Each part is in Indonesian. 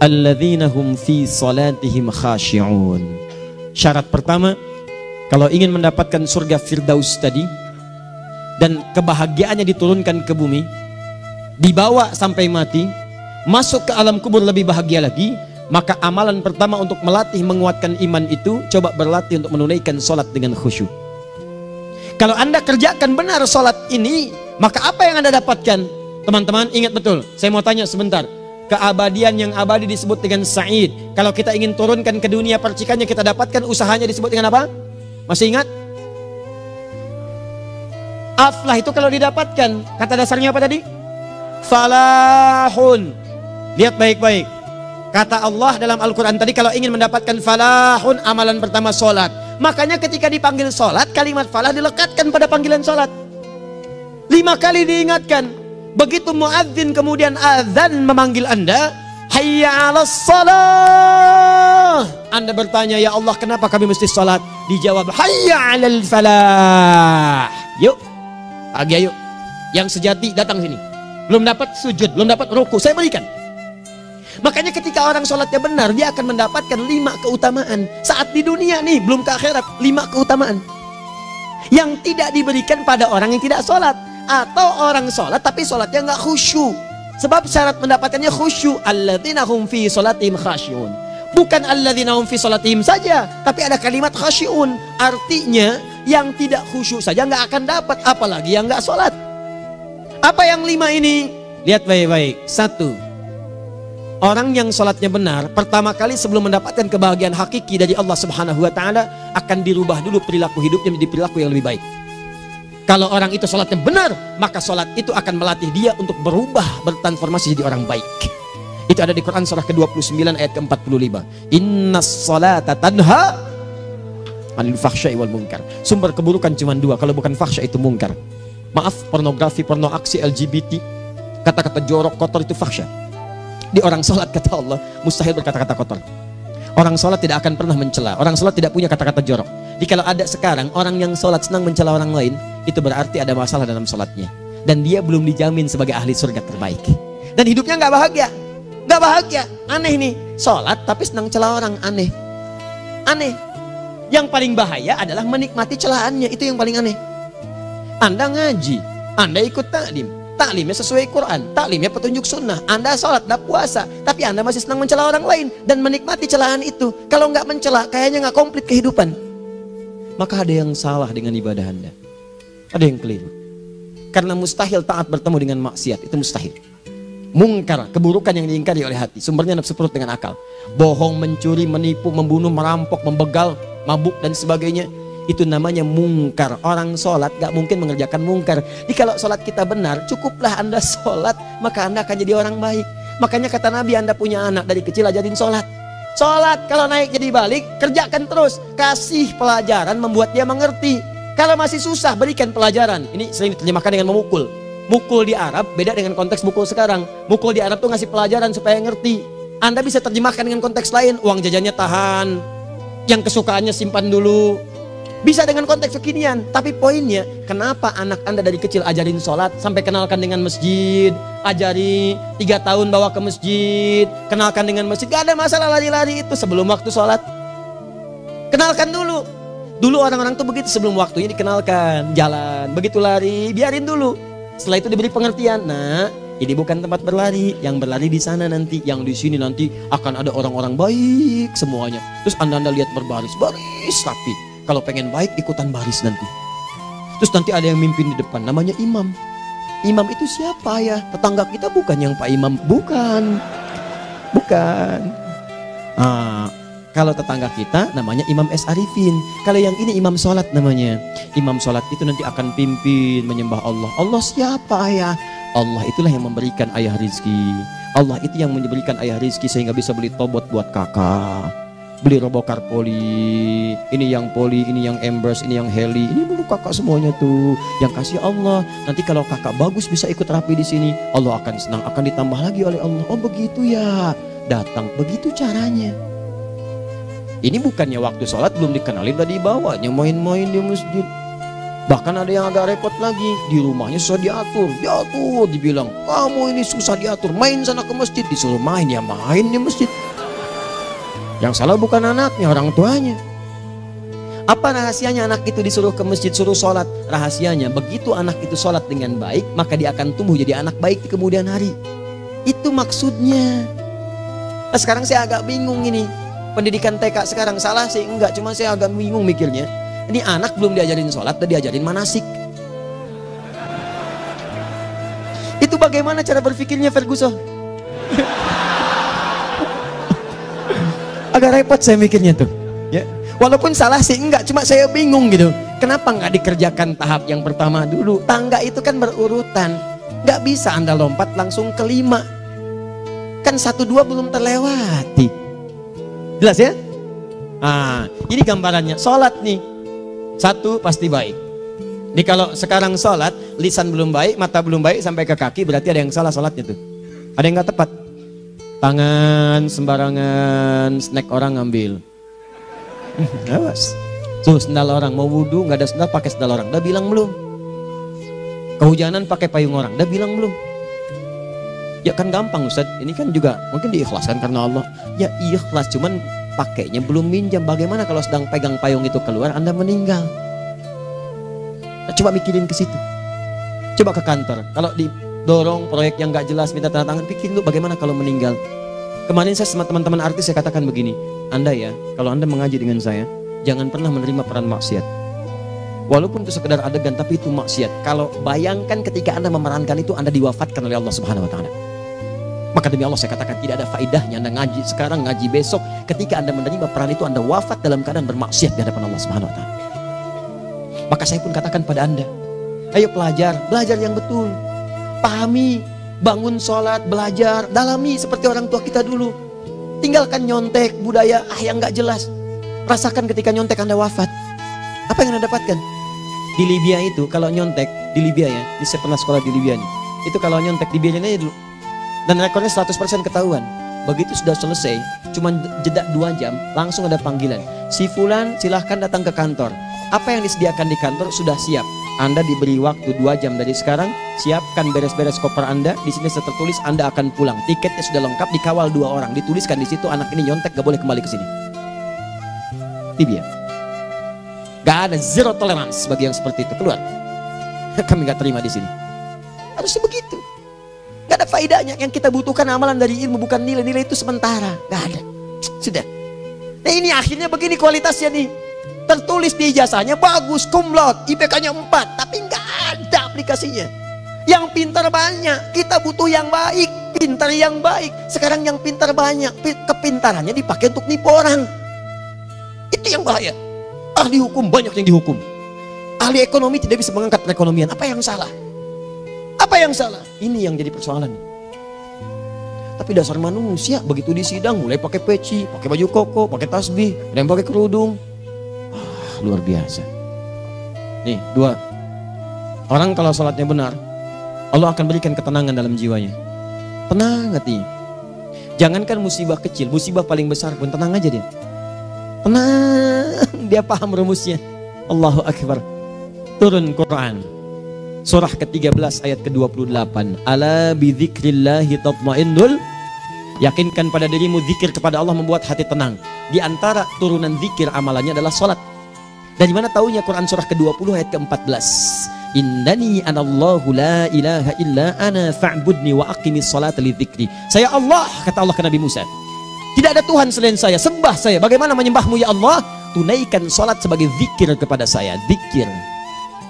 alladzina hum fi salatihim khashi'un. Syarat pertama, kalau ingin mendapatkan surga Firdaus tadi dan kebahagiaannya diturunkan ke bumi, dibawa sampai mati, masuk ke alam kubur lebih bahagia lagi, maka amalan pertama untuk melatih menguatkan iman itu, coba berlatih untuk menunaikan sholat dengan khusyuk. Kalau Anda kerjakan benar sholat ini, maka apa yang Anda dapatkan? Teman-teman ingat betul, saya mau tanya sebentar. Keabadian yang abadi disebut dengan sa'id. Kalau kita ingin turunkan ke dunia percikannya kita dapatkan, usahanya disebut dengan apa? Masih ingat? Aflah itu kalau didapatkan, kata dasarnya apa tadi? Falahun. Lihat baik-baik. Kata Allah dalam Al-Quran tadi, kalau ingin mendapatkan falahun, amalan pertama sholat. Makanya ketika dipanggil sholat, kalimat falah dilekatkan pada panggilan sholat. 5 kali diingatkan. Begitu muadzin kemudian azan memanggil Anda, hayya 'alas shalah. Anda bertanya, ya Allah kenapa kami mesti sholat? Dijawab, hayya 'alal falah. Yuk, pagi ayo. Yang sejati datang sini. Belum dapat sujud, belum dapat ruku, saya berikan. Makanya ketika orang sholatnya benar, dia akan mendapatkan 5 keutamaan. Saat di dunia nih, belum ke akhirat, 5 keutamaan yang tidak diberikan pada orang yang tidak sholat. Atau orang sholat tapi sholatnya nggak khusyuk. Sebab syarat mendapatkannya khusyuk. Alladzina hum fi sholatihim khasyi'un. Bukan alladzina hum fi sholatihim saja, tapi ada kalimat khasyi'un. Artinya yang tidak khusyuk saja nggak akan dapat, apalagi yang nggak sholat. Apa yang 5 ini? Lihat baik-baik. 1. Orang yang sholatnya benar, pertama kali sebelum mendapatkan kebahagiaan hakiki dari Allah Subhanahu wa Ta'ala, akan dirubah dulu perilaku hidupnya menjadi perilaku yang lebih baik. Kalau orang itu sholatnya benar, maka sholat itu akan melatih dia untuk berubah, bertransformasi jadi orang baik. Itu ada di Quran surah ke-29 ayat ke-45. Innas sholata tanha anil fahsya'i wal munkar. Sumber keburukan cuma 2, kalau bukan fahsya itu munkar. Maaf, pornografi, porno aksi, LGBT, kata-kata jorok, kotor itu fahsya. Di orang sholat kata Allah, mustahil berkata-kata kotor. Orang sholat tidak akan pernah mencela. Orang sholat tidak punya kata-kata jorok. Jadi kalau ada sekarang orang yang sholat senang mencela orang lain, itu berarti ada masalah dalam sholatnya. Dan dia belum dijamin sebagai ahli surga terbaik. Dan hidupnya nggak bahagia. Nggak bahagia. Aneh nih. Sholat tapi senang cela orang. Aneh. Aneh. Yang paling bahaya adalah menikmati celahannya. Itu yang paling aneh. Anda ngaji. Anda ikut taklim. Taklimnya sesuai Quran, taklimnya petunjuk sunnah. Anda sholat, Anda puasa, tapi Anda masih senang mencela orang lain dan menikmati celahan itu. Kalau nggak mencela, kayaknya nggak komplit kehidupan. Maka ada yang salah dengan ibadah Anda. Ada yang keliru. Karena mustahil taat bertemu dengan maksiat, itu mustahil. Mungkar, keburukan yang diingkari oleh hati, sumbernya nafsu perut dengan akal. Bohong, mencuri, menipu, membunuh, merampok, membegal, mabuk dan sebagainya. Itu namanya mungkar. Orang sholat gak mungkin mengerjakan mungkar. Jadi kalau sholat kita benar, cukuplah Anda sholat, maka Anda akan jadi orang baik. Makanya kata Nabi, Anda punya anak dari kecil ajarin sholat. Sholat, kalau naik jadi balik, kerjakan terus. Kasih pelajaran membuat dia mengerti. Kalau masih susah, berikan pelajaran. Ini sering diterjemahkan dengan memukul. Mukul di Arab beda dengan konteks mukul sekarang. Mukul di Arab tuh ngasih pelajaran supaya ngerti. Anda bisa terjemahkan dengan konteks lain. Uang jajannya tahan, yang kesukaannya simpan dulu. Bisa dengan konteks kekinian, tapi poinnya kenapa anak Anda dari kecil ajarin sholat, sampai kenalkan dengan masjid, ajari 3 tahun bawa ke masjid, kenalkan dengan masjid, gak ada masalah lari-lari itu sebelum waktu sholat. Kenalkan dulu. Dulu orang-orang tuh begitu, sebelum waktunya dikenalkan, jalan, begitu lari, biarin dulu. Setelah itu diberi pengertian, nah ini bukan tempat berlari, yang berlari di sana nanti, yang di sini nanti akan ada orang-orang baik semuanya. Terus Anda lihat berbaris, baris rapi. Kalau pengen baik ikutan baris nanti. Terus nanti ada yang mimpin di depan, namanya imam. Imam itu siapa ya? Tetangga kita bukan yang Pak Imam, bukan. Bukan. Kalau tetangga kita namanya Imam S. Arifin. Kalau yang ini imam sholat namanya. Imam sholat itu nanti akan pimpin menyembah Allah. Allah siapa ya? Allah itulah yang memberikan ayah rizki. Allah itu yang memberikan ayah rizki sehingga bisa beli tobot buat kakak, beli robokar poli, ini yang poli, ini yang embers, ini yang heli, ini dulu kakak semuanya tuh yang kasih Allah. Nanti kalau kakak bagus bisa ikut rapi di sini, Allah akan senang, akan ditambah lagi oleh Allah. Oh begitu ya, datang, begitu caranya. Ini bukannya waktu sholat belum dikenalin, udah dibawanya main-main di masjid. Bahkan ada yang agak repot lagi, di rumahnya susah diatur, dibilang, kamu ini susah diatur, main sana ke masjid, disuruh main, ya main di masjid. Yang salah bukan anaknya, orang tuanya. Apa rahasianya anak itu disuruh ke masjid, suruh sholat? Rahasianya, begitu anak itu sholat dengan baik, maka dia akan tumbuh jadi anak baik di kemudian hari. Itu maksudnya. Nah, sekarang saya agak bingung ini, pendidikan TK sekarang salah sih? Enggak, cuma saya agak bingung mikirnya. Ini anak belum diajarin sholat, udah diajarin manasik. Itu bagaimana cara berpikirnya Ferguson? Agak repot saya mikirnya tuh. Ya, walaupun salah sih enggak, cuma saya bingung gitu. Kenapa nggak dikerjakan tahap yang pertama dulu? Tangga itu kan berurutan, nggak bisa Anda lompat langsung ke 5. Kan 1, 2 belum terlewati. Jelas ya? Nah, ini gambarannya. Sholat nih. 1 pasti baik. Jadi kalau sekarang sholat, lisan belum baik, mata belum baik sampai ke kaki, berarti ada yang salah sholatnya tuh. Ada yang nggak tepat. Tangan sembarangan, snack orang ngambil. Awas. Tuh sendal orang, mau wudhu nggak ada sendal, pakai sendal orang. Udah bilang belum? Kehujanan pakai payung orang. Udah bilang belum? Ya kan gampang Ustaz. Ini kan juga mungkin diikhlaskan karena Allah. Ya ikhlas, cuman pakainya belum minjam. Bagaimana kalau sedang pegang payung itu keluar, Anda meninggal? Nah, coba mikirin ke situ. Coba ke kantor. Kalau didorong proyek yang nggak jelas, minta tanda tangan, pikirin dulu bagaimana kalau meninggal. Kemarin saya sama teman-teman artis saya katakan begini, Anda ya, kalau Anda mengaji dengan saya, jangan pernah menerima peran maksiat. Walaupun itu sekedar adegan, tapi itu maksiat. Kalau bayangkan ketika Anda memerankan itu, Anda diwafatkan oleh Allah Subhanahu Wa Taala. Maka demi Allah saya katakan tidak ada faedahnya Anda ngaji sekarang, ngaji besok. Ketika Anda menerima peran itu, Anda wafat dalam keadaan bermaksiat di hadapan Allah Subhanahu Wa Taala. Maka saya pun katakan pada Anda, ayo belajar yang betul. Pahami, bangun sholat, belajar, dalami seperti orang tua kita dulu. Tinggalkan nyontek, budaya yang nggak jelas. Rasakan ketika nyontek Anda wafat. Apa yang Anda dapatkan? Di Libya itu kalau nyontek, di Libya ya, saya pernah sekolah di Libya nih. Itu kalau nyontek di Libya aja dulu. Dan rekornya 100% ketahuan. Begitu sudah selesai, cuma jeda 2 jam, langsung ada panggilan. Si Fulan silahkan datang ke kantor. Apa yang disediakan di kantor sudah siap. Anda diberi waktu 2 jam dari sekarang, siapkan beres-beres koper Anda. Di sini tertulis Anda akan pulang. Tiketnya sudah lengkap, dikawal 2 orang. Dituliskan di situ anak ini nyontek gak boleh kembali ke sini. Libya. Gak ada, zero tolerance bagi yang seperti itu. Keluar. Kami gak terima di sini. Harusnya begitu. Gak ada faedahnya. Yang kita butuhkan amalan dari ilmu, bukan nilai-nilai itu sementara. Gak ada. Sudah. Nah ini akhirnya begini kualitasnya nih. Tertulis di ijazahnya bagus, cum laude, IPK-nya 4, tapi gak ada aplikasinya. Yang pintar banyak. Kita butuh yang baik, pintar yang baik. Sekarang yang pintar banyak, kepintarannya dipakai untuk nipu orang. Itu yang bahaya. Ahli hukum banyak yang dihukum. Ahli ekonomi tidak bisa mengangkat perekonomian. Apa yang salah? Apa yang salah? Ini yang jadi persoalan. Tapi dasar manusia begitu di sidang mulai pakai peci, pakai baju koko, pakai tasbih, ada yang pakai kerudung. Luar biasa. Nih, 2. Orang kalau sholatnya benar, Allah akan berikan ketenangan dalam jiwanya. Tenang hatinya. Jangankan musibah kecil, musibah paling besar pun tenang aja dia. Tenang, dia paham rumusnya. Allahu Akbar. Turun Quran. Surah ke-13 ayat ke-28. Ala bidzikrillahi tatmainnul. Yakinkan pada dirimu zikir kepada Allah membuat hati tenang. Di antara turunan zikir amalannya adalah sholat. Dari mana taunya Quran surah ke-20 ayat ke-14. Innani anallahu la ilaha illa ana fa'budni wa aqimis salata lidzikri. Saya Allah, kata Allah ke Nabi Musa. Tidak ada Tuhan selain saya, sembah saya. Bagaimana menyembahmu ya Allah? Tunaikan salat sebagai zikir kepada saya, zikir.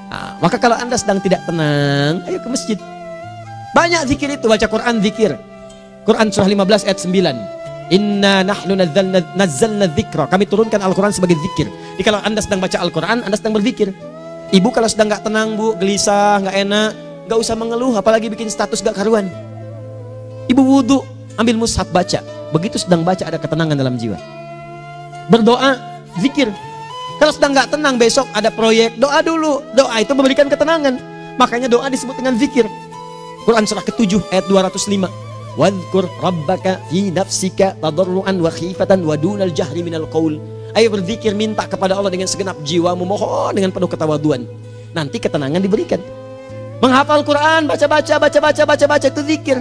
Nah, maka kalau Anda sedang tidak tenang, ayo ke masjid. Banyak zikir itu, baca Quran zikir. Quran surah 15 ayat 9. Inna nahnu nazzalna dzikra. Kami turunkan Al-Quran sebagai zikir. Jadi kalau Anda sedang baca Al-Quran, Anda sedang berzikir. Ibu kalau sedang nggak tenang, Bu, gelisah, nggak enak, nggak usah mengeluh, apalagi bikin status gak karuan. Ibu wudhu, ambil mushaf baca. Begitu sedang baca ada ketenangan dalam jiwa. Berdoa, zikir. Kalau sedang nggak tenang besok ada proyek, doa dulu. Doa itu memberikan ketenangan. Makanya doa disebut dengan zikir. Quran surah ke-7 ayat 205. Wadhkur rabbaka fi nafsika tadarruan wa khifatan wa dunal jahri minal qaul. Ayo berzikir, minta kepada Allah dengan segenap jiwamu, mohon dengan penuh ketawaduan. nanti ketenangan diberikan. Menghafal Quran, baca itu zikir.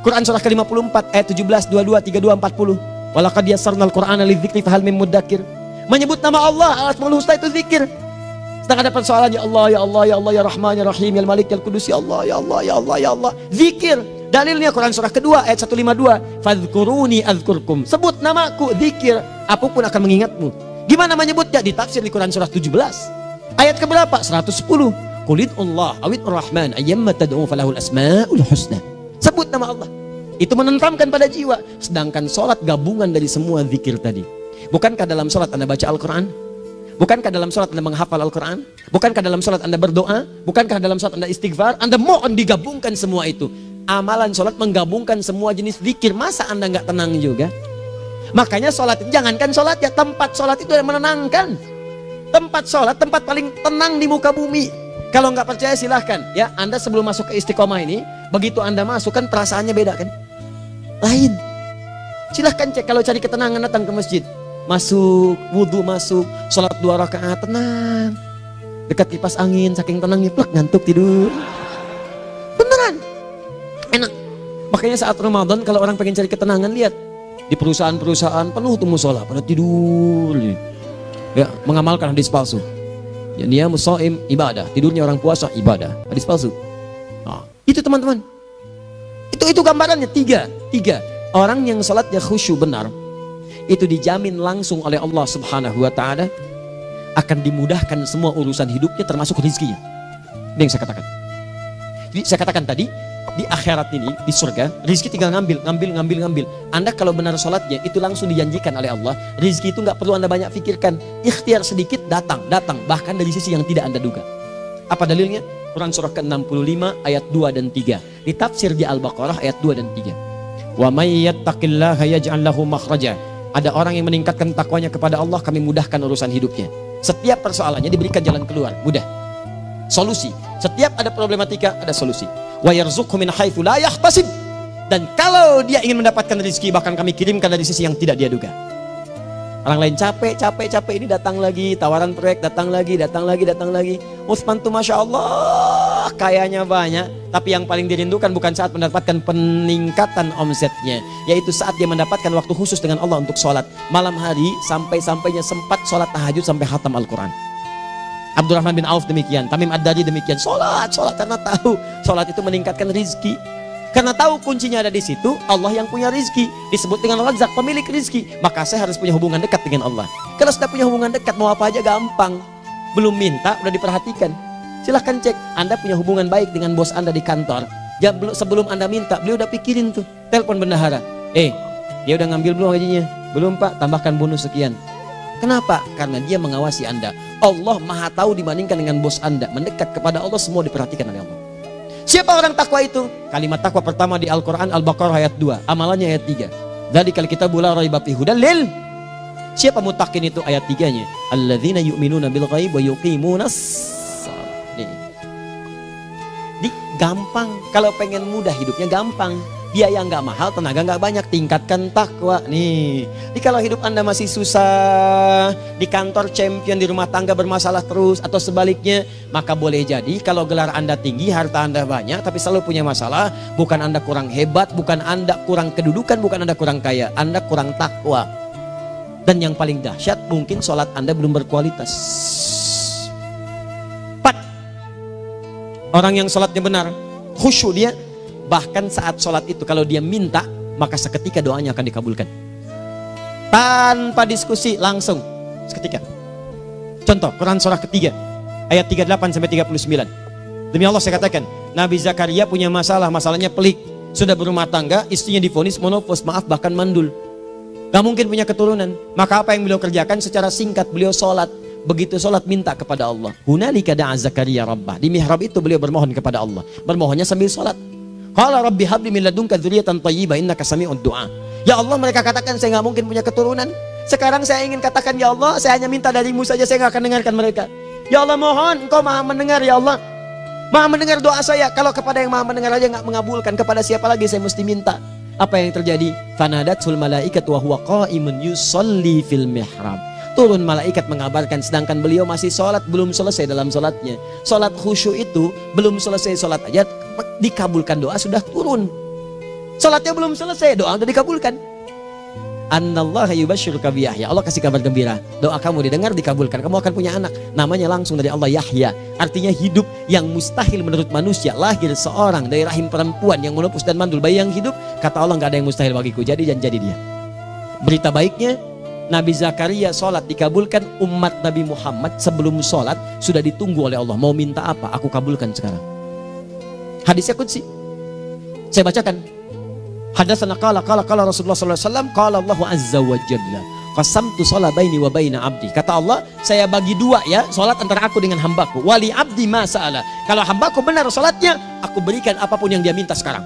Quran surah ke-54 ayat 17, 22, 32, 40. Walaqad yassarnal Qur'ana lidzikri fahal mim muddakir. Menyebut nama Allah, Al-Asmaul Husna itu zikir. Sedang ada persoalan, ya Allah, ya Allah, ya Allah, ya Rahman, ya Rahim, ya Malik, ya Qudus, ya Allah, ya Allah, ya Allah, ya Allah. Zikir. Dalilnya Quran surah kedua ayat 152. Fadhkuruni adzkurkum. Sebut namaku, zikir. Apapun akan mengingatmu. Gimana menyebutnya? Ditafsir di Quran surah 17. Ayat keberapa? 110. Qulid Allah awid Rahman ayyamma tad'u falahul asmaul husna. Sebut nama Allah. Itu menenteramkan pada jiwa. Sedangkan sholat gabungan dari semua zikir tadi. Bukankah dalam sholat Anda baca Al-Quran? Bukankah dalam sholat Anda menghafal Al-Quran? Bukankah dalam sholat Anda berdoa? Bukankah dalam sholat Anda istighfar? Anda mohon digabungkan semua itu. Amalan sholat menggabungkan semua jenis zikir. Masa Anda nggak tenang juga? Makanya sholat, jangankan sholat ya, tempat sholat itu yang menenangkan. Tempat sholat, tempat paling tenang di muka bumi. Kalau nggak percaya silahkan ya, Anda sebelum masuk ke istiqomah ini, begitu Anda masuk kan perasaannya beda kan? Lain. Silahkan cek, kalau cari ketenangan datang ke masjid. Masuk, wudhu masuk, sholat 2 rakaat tenang. Dekat kipas angin, saking tenangnya plek ngantuk tidur. Beneran. Enak. Makanya saat Ramadan kalau orang pengen cari ketenangan, lihat. Di perusahaan-perusahaan penuh tuh musola, pada tidur. Ya, mengamalkan hadis palsu. Ya, dia musoim ibadah, tidurnya orang puasa ibadah, hadis palsu. Nah, itu teman-teman. Itu gambarannya tiga. Orang yang salatnya khusyuk benar, itu dijamin langsung oleh Allah Subhanahu wa taala akan dimudahkan semua urusan hidupnya termasuk rezekinya. Ini yang saya katakan. Jadi saya katakan tadi, di akhirat ini, di surga, rezeki tinggal ngambil. Anda kalau benar sholatnya, itu langsung dijanjikan oleh Allah. Rezeki itu nggak perlu Anda banyak pikirkan. Ikhtiar sedikit, datang. Bahkan dari sisi yang tidak Anda duga. Apa dalilnya? Quran surah ke-65 ayat 2 dan 3. Ditafsir di Al-Baqarah ayat 2 dan 3. Wa may yattaqillaha yaj'al lahu makhraja. Ada orang yang meningkatkan takwanya kepada Allah, kami mudahkan urusan hidupnya. Setiap persoalannya diberikan jalan keluar, mudah. Solusi. Setiap ada problematika, ada solusi. Wa yarzuqhu min haitsu la yahtasib. Dan kalau dia ingin mendapatkan rezeki, bahkan kami kirimkan dari sisi yang tidak dia duga. Orang lain capek ini datang lagi, tawaran proyek datang lagi. Utsman tuh Masya Allah kayanya banyak, tapi yang paling dirindukan bukan saat mendapatkan peningkatan omsetnya, yaitu saat dia mendapatkan waktu khusus dengan Allah untuk sholat malam hari, sampai-sampainya sempat sholat tahajud sampai khatam Al-Quran. Abdurrahman bin Auf demikian, Tamim Ad-Dari demikian, sholat karena tahu sholat itu meningkatkan rizki. Karena tahu kuncinya ada di situ, Allah yang punya rizki, disebut dengan Razak, pemilik rizki. Maka saya harus punya hubungan dekat dengan Allah. Kalau sudah punya hubungan dekat, mau apa aja gampang. Belum minta, udah diperhatikan. Silahkan cek, Anda punya hubungan baik dengan bos Anda di kantor. Sebelum Anda minta, beliau udah pikirin tuh, telepon bendahara. Dia udah ngambil belum gajinya? Belum Pak, tambahkan bonus sekian. Kenapa? Karena dia mengawasi Anda. Allah maha tahu dibandingkan dengan bos Anda. Mendekat kepada Allah, semua diperhatikan oleh Allah. Siapa orang takwa itu? Kalimat takwa pertama di Al-Quran Al-Baqarah ayat 2, amalannya ayat 3. Dzalikal kitabu la raiba fihi hudal lil. Siapa mutakin itu? Ayat 3-nya. Alladzina yu'minuna bil ghaib wa yuqimunas shalah. Di gampang. Kalau pengen mudah hidupnya gampang. Biaya nggak mahal, tenaga nggak banyak, tingkatkan takwa nih. Jadi kalau hidup Anda masih susah, di kantor champion, di rumah tangga bermasalah terus, atau sebaliknya, maka boleh jadi kalau gelar Anda tinggi, harta Anda banyak, tapi selalu punya masalah. Bukan Anda kurang hebat, bukan Anda kurang kedudukan, bukan Anda kurang kaya, Anda kurang takwa. Dan yang paling dahsyat, mungkin sholat Anda belum berkualitas. 4. Orang yang sholatnya benar, khusyuk dia. Bahkan saat sholat itu kalau dia minta, maka seketika doanya akan dikabulkan. Tanpa diskusi, langsung seketika. Contoh, Quran surah ketiga ayat 38 sampai 39. Demi Allah saya katakan, Nabi Zakaria punya masalah, masalahnya pelik. Sudah berumah tangga, istrinya divonis monopos, maaf bahkan mandul. Gak mungkin punya keturunan. Maka apa yang beliau kerjakan? Secara singkat beliau sholat. Begitu sholat minta kepada Allah. Hunalika da'a Zakaria rabbah. Di mihrab itu beliau bermohon kepada Allah. Bermohonnya sambil sholat. Qala rabbi habli min ladunka dzurriyyatan thayyibah innaka sami'ud du'a. Ya Allah, mereka katakan saya nggak mungkin punya keturunan. Sekarang saya ingin katakan, ya Allah, saya hanya minta darimu saja, saya nggak akan dengarkan mereka. Ya Allah, mohon Engkau maha mendengar, ya Allah. Maha mendengar doa saya. Kalau kepada yang maha mendengar aja nggak mengabulkan, kepada siapa lagi saya mesti minta? Apa yang terjadi? Fanadatul malaikatu wa huwa qa'imun yusolli fil mihrab. turun malaikat mengabarkan, sedangkan beliau masih sholat, belum selesai dalam sholatnya. Sholat khusyuk itu belum selesai sholat aja dikabulkan, doa sudah turun. Sholatnya belum selesai, doa sudah dikabulkan. Annallaha yubashshiruka bi Yahya. Allah kasih kabar gembira, doa kamu didengar, dikabulkan, kamu akan punya anak, namanya langsung dari Allah Yahya, artinya hidup yang mustahil menurut manusia. Lahir seorang dari rahim perempuan yang menepus dan mandul, bayi yang hidup, kata Allah nggak ada yang mustahil bagiku, jadi dan jadi dia. Berita baiknya, Nabi Zakaria sholat dikabulkan. Umat Nabi Muhammad sebelum sholat sudah ditunggu oleh Allah, mau minta apa aku kabulkan sekarang. Hadisnya qudsi, saya bacakan. Hadatsana qala Rasulullah sallallahu alaihi wasallam, qala Allahu azza wa jalla, qasamtu shalah baini wa baina abdi. Kata Allah, saya bagi dua ya salat antara aku dengan hambaku. Wali abdi ma sa'ala. Kalau hambaku benar salatnya, aku berikan apapun yang dia minta sekarang.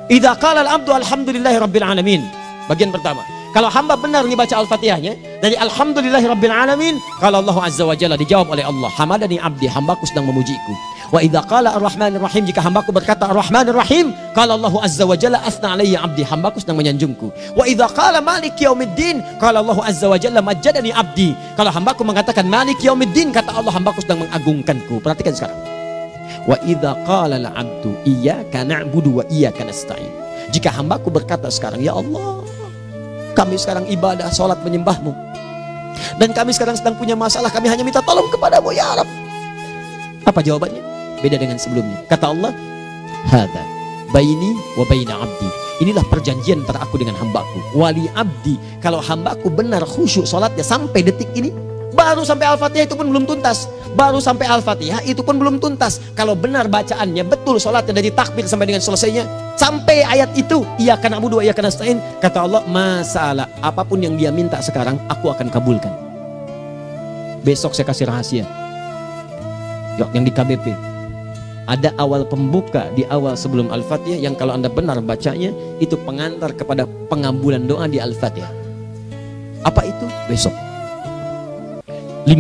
Idza qala al-abdu alhamdulillahi rabbil alamin. Bagian pertama, kalau hamba benar dibaca Al-Fatihahnya dari alhamdulillahi rabbil alamin, kalau Allah azza wa jalla dijawab oleh Allah, hamadani abdi, hambaku sedang memujiku. Wa idza qala ar-rahmanir rahim, jika hambaku berkata ar-rahmanir rahim, qala Allah azza wa jalla athna alayya abdi, hambaku sedang menyanjungku. Wa idza qala maliki yaumiddin, qala Allah azza wa jalla majjadani abdi, kalau hambaku mengatakan maliki yaumiddin, kata Allah hambaku sedang mengagungkanku. Perhatikan sekarang. Wa idza qala al-abdu iyyaka na'budu wa iyyaka nasta'in, jika hambaku berkata sekarang, ya Allah, kami sekarang ibadah, salat menyembahmu, dan kami sekarang sedang punya masalah, kami hanya minta tolong kepadamu ya Rabb. Apa jawabannya? Beda dengan sebelumnya. Kata Allah, hadza baini wa baina abdi, inilah perjanjian antara aku dengan hambaku. Wali abdi, kalau hambaku benar khusyuk salatnya sampai detik ini, baru sampai Al-Fatihah itu pun belum tuntas, baru sampai Al-Fatihah itu pun belum tuntas. Kalau benar bacaannya betul, salatnya dari takbir sampai dengan selesainya, sampai ayat itu iyyaka na'budu wa iyyaka nasta'in, kata Allah, masalah apapun yang dia minta sekarang aku akan kabulkan. Besok saya kasih rahasia. Yuk, yang di KBP ada awal pembuka di awal sebelum Al-Fatihah yang kalau Anda benar bacanya itu pengantar kepada pengabulan doa di Al-Fatihah. Apa itu? Besok. 5.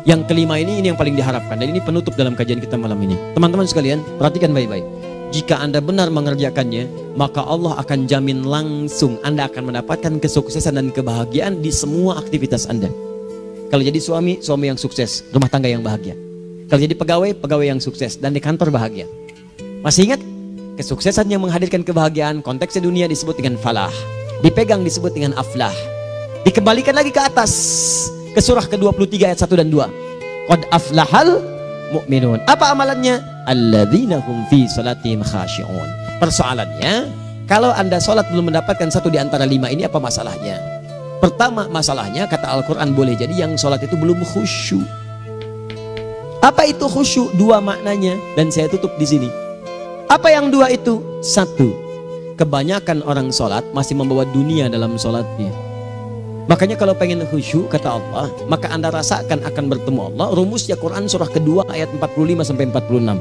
Yang kelima ini yang paling diharapkan, dan ini penutup dalam kajian kita malam ini. Teman-teman sekalian, perhatikan baik-baik. Jika Anda benar mengerjakannya, maka Allah akan jamin langsung Anda akan mendapatkan kesuksesan dan kebahagiaan di semua aktivitas Anda. Kalau jadi suami, suami yang sukses, rumah tangga yang bahagia. Kalau jadi pegawai, pegawai yang sukses, dan di kantor bahagia. Masih ingat? Kesuksesan yang menghadirkan kebahagiaan, konteksnya dunia disebut dengan falah, dipegang disebut dengan aflah. Dikembalikan lagi ke atas, ke surah ke-23 ayat 1 dan 2. Qad aflahal mu'minun. Apa amalannya? Alladzina hum fi salatihim khashi'un. Persoalannya, kalau Anda salat belum mendapatkan satu di antara 5 ini, apa masalahnya? Pertama masalahnya, kata Al-Quran, boleh jadi yang salat itu belum khusyuk. Apa itu khusyuk? 2 maknanya, dan saya tutup di sini. Apa yang 2 itu? 1, kebanyakan orang salat masih membawa dunia dalam salatnya. Makanya kalau pengen khusyuk, kata Allah, maka Anda rasakan akan bertemu Allah. Rumusnya Quran surah kedua ayat 45 sampai 46.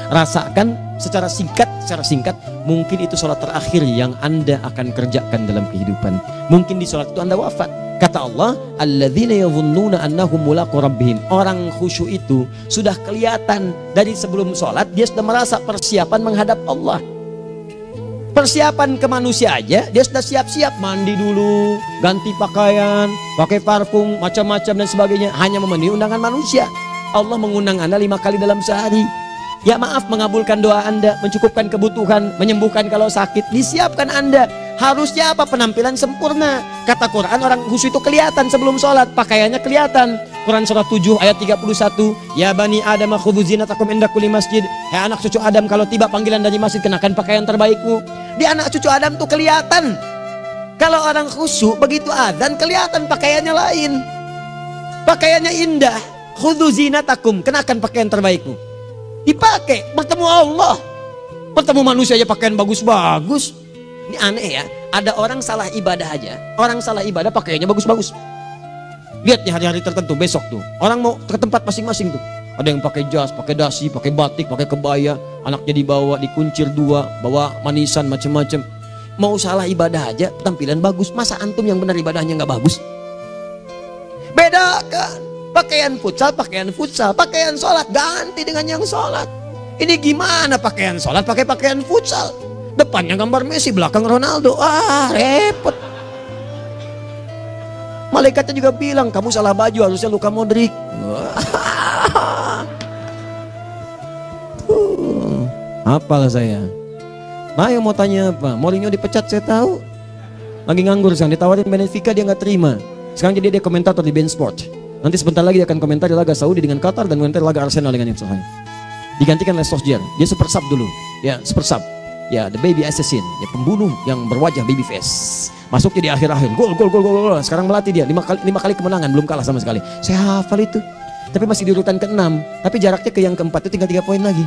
Rasakan secara singkat, mungkin itu sholat terakhir yang Anda akan kerjakan dalam kehidupan. Mungkin di sholat itu Anda wafat. Kata Allah, alladzina yadhunnuna annahum mulaqu rabbihim. Orang khusyuk itu sudah kelihatan dari sebelum sholat, dia sudah merasa persiapan menghadap Allah. Persiapan ke manusia aja, dia sudah siap-siap, mandi dulu, ganti pakaian, pakai parfum, macam-macam dan sebagainya, hanya memenuhi undangan manusia. Allah mengundang Anda 5 kali dalam sehari. Ya maaf, mengabulkan doa Anda, mencukupkan kebutuhan, menyembuhkan kalau sakit, disiapkan Anda. Harusnya apa? Penampilan sempurna. Kata Quran, orang khusyuk itu kelihatan sebelum sholat, pakaiannya kelihatan. Quran surah 7 ayat 31, ya bani Adam khudzu zinatakum inda kulli masjid. Hai anak cucu Adam, kalau tiba panggilan dari masjid, kenakan pakaian terbaikmu. Di anak cucu Adam tuh kelihatan. Kalau orang khusyuk begitu adzan kelihatan pakaiannya lain. Pakaiannya indah. Khudzu zinatakum, kenakan pakaian terbaikmu. Dipakai bertemu Allah. Bertemu manusia aja pakaian bagus-bagus. Ini aneh ya. Ada orang salah ibadah aja. Orang salah ibadah pakaiannya bagus-bagus. Lihat nih hari-hari tertentu besok tuh. Orang mau ke tempat masing-masing tuh. Ada yang pakai jas, pakai dasi, pakai batik, pakai kebaya. Anaknya dibawa, dikuncir 2, bawa manisan macam-macam. Mau salah ibadah aja, tampilan bagus. Masa antum yang benar ibadahnya nggak bagus? Bedakan. Pakaian futsal, pakaian sholat ganti dengan yang sholat. Ini gimana pakaian sholat pakai pakaian futsal? Depannya gambar Messi, belakang Ronaldo. Ah, repot. Malaikatnya juga bilang, kamu salah baju, harusnya Luka Modric. Apalah saya. Nah, yang mau tanya apa? Mourinho dipecat saya tahu. Lagi nganggur sekarang, ditawarin Benfica dia nggak terima. Sekarang jadi dia komentator di beIN Sport. Nanti sebentar lagi dia akan komentar di laga Saudi dengan Qatar dan komentar laga Arsenal dengan Ipswich. Digantikan oleh Solskjaer. Dia super sub dulu. Ya, super sub. Ya, the baby assassin, ya pembunuh yang berwajah baby face. Masuknya di akhir-akhir, gol. Sekarang melatih dia 5 kali kemenangan, belum kalah sama sekali. Saya hafal itu. Tapi masih di urutan ke-6, tapi jaraknya ke yang ke-4 itu tinggal 3 poin lagi.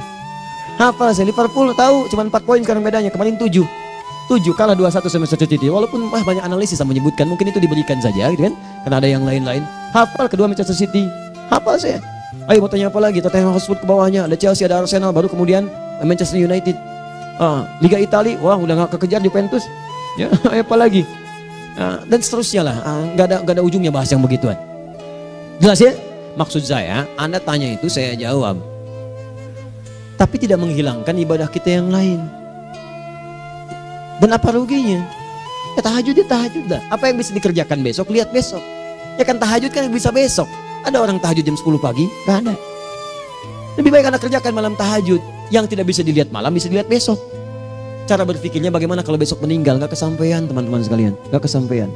Hafal saya. Liverpool tahu cuma 4 poin sekarang bedanya, kemarin 7 kalah 2-1 sama Manchester City. Walaupun banyak analisis yang menyebutkan mungkin itu diberikan saja gitu kan, karena ada yang lain-lain. Hafal kedua Manchester City, hafal saya. Ayo mau tanya apa lagi? Tottenham Hotspur ke bawahnya, ada Chelsea, ada Arsenal, baru kemudian Manchester United. Liga Italia, wah udah gak kekejar Juventus. Ya, apa lagi? Dan seterusnya lah. Gak ada ujungnya bahas yang begituan. Jelas ya? Maksud saya, Anda tanya itu saya jawab. Tapi tidak menghilangkan ibadah kita yang lain. Dan apa ruginya? Ya tahajud dah. Apa yang bisa dikerjakan besok, lihat besok. Ya kan tahajud kan bisa besok. Ada orang tahajud jam 10 pagi? Gak ada. Lebih baik Anda kerjakan malam tahajud. Yang tidak bisa dilihat malam bisa dilihat besok. Cara berpikirnya bagaimana kalau besok meninggal? Gak kesampaian teman-teman sekalian. Gak kesampaian.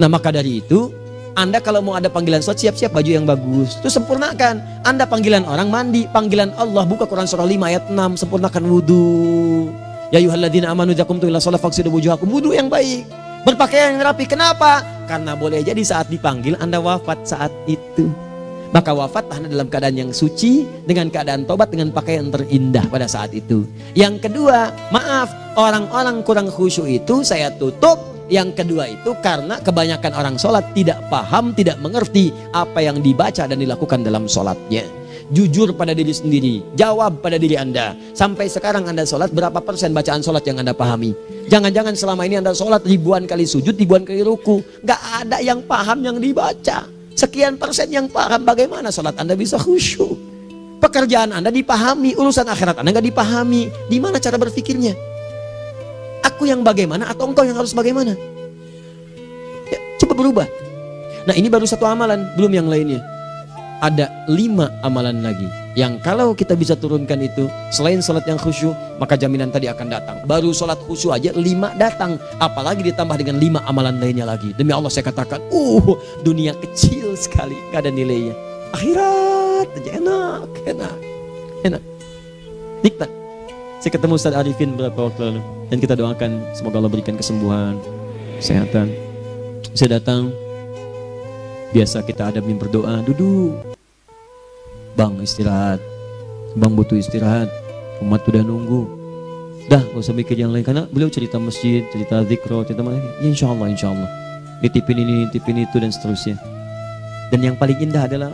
Nah maka dari itu, Anda kalau mau ada panggilan sholat, siap-siap baju yang bagus. Itu sempurnakan. Anda panggilan orang mandi, panggilan Allah, buka Quran surah 5 ayat 6, sempurnakan wudhu. Ya ayyuhalladzina amanu idza qumtum ila shalah faghsilu wujuhakum, wudhu yang baik. Berpakaian yang rapi. Kenapa? Karena boleh jadi saat dipanggil Anda wafat saat itu. Maka wafat Anda dalam keadaan yang suci, dengan keadaan tobat, dengan pakaian terindah pada saat itu. Yang kedua, maaf, orang-orang kurang khusyuk itu saya tutup. Yang kedua itu karena kebanyakan orang sholat tidak paham, tidak mengerti apa yang dibaca dan dilakukan dalam sholatnya. Jujur pada diri sendiri, jawab pada diri Anda. Sampai sekarang Anda sholat, berapa persen bacaan sholat yang Anda pahami? Jangan-jangan selama ini Anda sholat ribuan kali sujud, ribuan kali ruku, gak ada yang paham yang dibaca. Sekian persen yang paham, bagaimana sholat Anda bisa khusyuk? Pekerjaan Anda dipahami, urusan akhirat Anda gak dipahami. Di mana cara berpikirnya? Aku yang bagaimana atau engkau yang harus bagaimana? Ya, coba berubah. Nah ini baru satu amalan, belum yang lainnya. Ada 5 amalan lagi yang kalau kita bisa turunkan itu, selain sholat yang khusyuk, maka jaminan tadi akan datang. Baru sholat khusyuk aja 5 datang, apalagi ditambah dengan 5 amalan lainnya lagi. Demi Allah saya katakan, dunia kecil sekali, gak ada nilainya. Akhirat aja enak, nikmat. Saya ketemu Ustaz Arifin beberapa waktu lalu, dan kita doakan semoga Allah berikan kesembuhan, kesehatan. Saya datang, biasa kita adamin berdoa, duduk. Bang istirahat, bang butuh istirahat, umat udah nunggu. Dah gak usah mikir yang lain, karena beliau cerita masjid, cerita zikro, cerita mana. Ya insya Allah, nitipin ini, nitipin itu dan seterusnya. Dan yang paling indah adalah,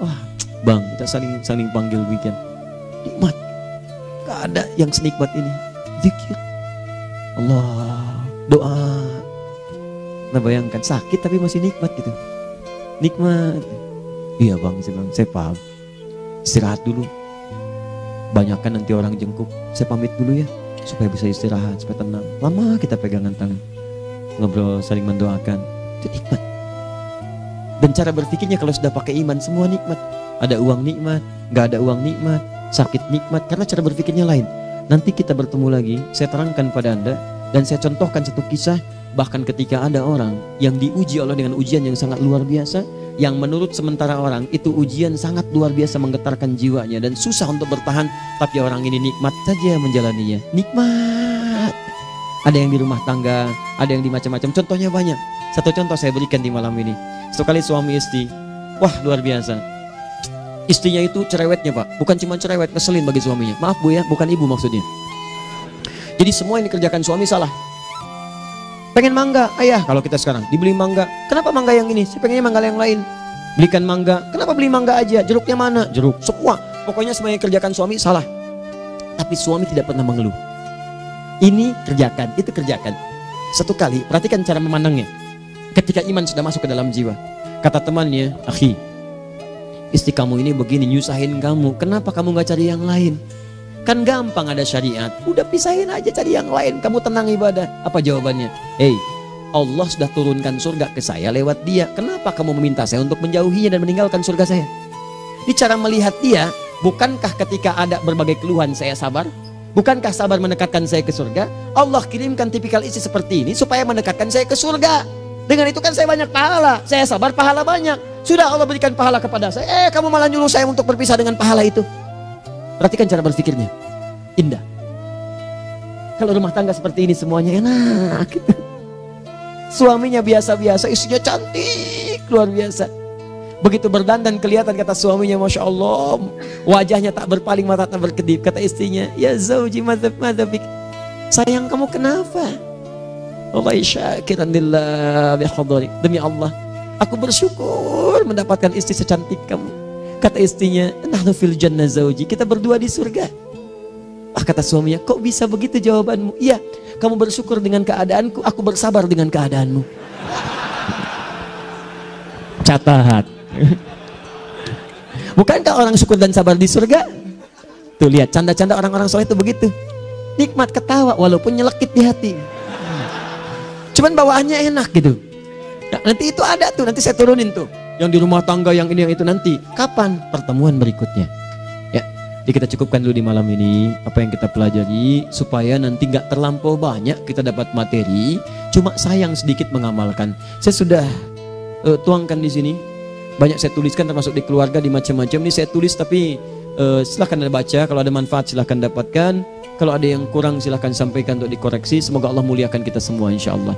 bang kita saling panggil weekend. Nikmat, gak ada yang senikmat ini. Zikir, Allah, doa. Nah bayangkan sakit tapi masih nikmat gitu. Nikmat. Iya bang, saya paham. Istirahat dulu. Banyakkan nanti orang jengkuk. Saya pamit dulu ya, supaya bisa istirahat, supaya tenang. Lama kita pegangan tangan, ngobrol, saling mendoakan. Itu nikmat. Dan cara berpikirnya kalau sudah pakai iman, semua nikmat. Ada uang nikmat, gak ada uang nikmat, sakit nikmat. Karena cara berpikirnya lain. Nanti kita bertemu lagi, saya terangkan pada Anda. Dan saya contohkan satu kisah. Bahkan ketika ada orang yang diuji Allah dengan ujian yang sangat luar biasa, yang menurut sementara orang itu ujian sangat luar biasa menggetarkan jiwanya dan susah untuk bertahan, tapi orang ini nikmat saja menjalaninya. Nikmat. Ada yang di rumah tangga, ada yang di macam-macam. Contohnya banyak. Satu contoh saya berikan di malam ini. Sekali suami istri, wah luar biasa. Istrinya itu cerewetnya Pak, bukan cuma cerewet, ngeselin bagi suaminya. Maaf Bu ya, bukan ibu maksudnya. Jadi semua yang dikerjakan suami salah. Pengen mangga, ayah kalau kita sekarang dibeli mangga. Kenapa mangga yang ini? Saya pengennya mangga yang lain. Belikan mangga. Kenapa beli mangga aja? Jeruknya mana? Jeruk. Semua. Pokoknya semua yang kerjakan suami salah. Tapi suami tidak pernah mengeluh. Ini kerjakan, itu kerjakan. Satu kali, perhatikan cara memandangnya. Ketika iman sudah masuk ke dalam jiwa. Kata temannya, akhi, istri kamu ini begini, nyusahin kamu. Kenapa kamu gak cari yang lain? Kan gampang ada syariat. Udah pisahin aja, cari yang lain. Kamu tenang ibadah. Apa jawabannya? Hey, Allah sudah turunkan surga ke saya lewat dia. Kenapa kamu meminta saya untuk menjauhinya dan meninggalkan surga saya? Di cara melihat dia, bukankah ketika ada berbagai keluhan saya sabar? Bukankah sabar mendekatkan saya ke surga? Allah kirimkan tipikal istri seperti ini supaya mendekatkan saya ke surga. Dengan itu kan saya banyak pahala. Saya sabar, pahala banyak. Sudah Allah berikan pahala kepada saya. Kamu malah nyuruh saya untuk berpisah dengan pahala itu. Perhatikan cara berpikirnya. Indah. Kalau rumah tangga seperti ini semuanya enak gitu. Suaminya biasa-biasa, istrinya cantik, luar biasa. Begitu berdandan kelihatan, kata suaminya, Masya Allah, wajahnya tak berpaling, mata tak berkedip. Kata istrinya, ya zauji madhabik, sayang kamu kenapa? Allah syakiran lillah bihadari. Demi Allah, aku bersyukur mendapatkan istri secantik kamu. Kata istrinya, nahnu fil jannah zauji, kita berdua di surga. Kata suaminya, kok bisa begitu jawabanmu? Iya, kamu bersyukur dengan keadaanku, aku bersabar dengan keadaanmu. Catat. Bukankah orang syukur dan sabar di surga? Tuh lihat, canda-canda orang-orang soleh itu begitu. Nikmat ketawa walaupun nyelekit di hati. Cuman bawaannya enak gitu. Nah, nanti itu ada tuh, nanti saya turunin tuh. Yang di rumah tangga, yang ini, yang itu nanti. Kapan? Pertemuan berikutnya. Ya, jadi kita cukupkan dulu di malam ini apa yang kita pelajari supaya nanti nggak terlampau banyak kita dapat materi. Cuma sayang sedikit mengamalkan. Saya sudah tuangkan di sini. Banyak saya tuliskan termasuk di keluarga, di macam-macam. Ini saya tulis tapi silahkan Anda baca. Kalau ada manfaat silahkan dapatkan. Kalau ada yang kurang silahkan sampaikan untuk dikoreksi. Semoga Allah muliakan kita semua insya Allah.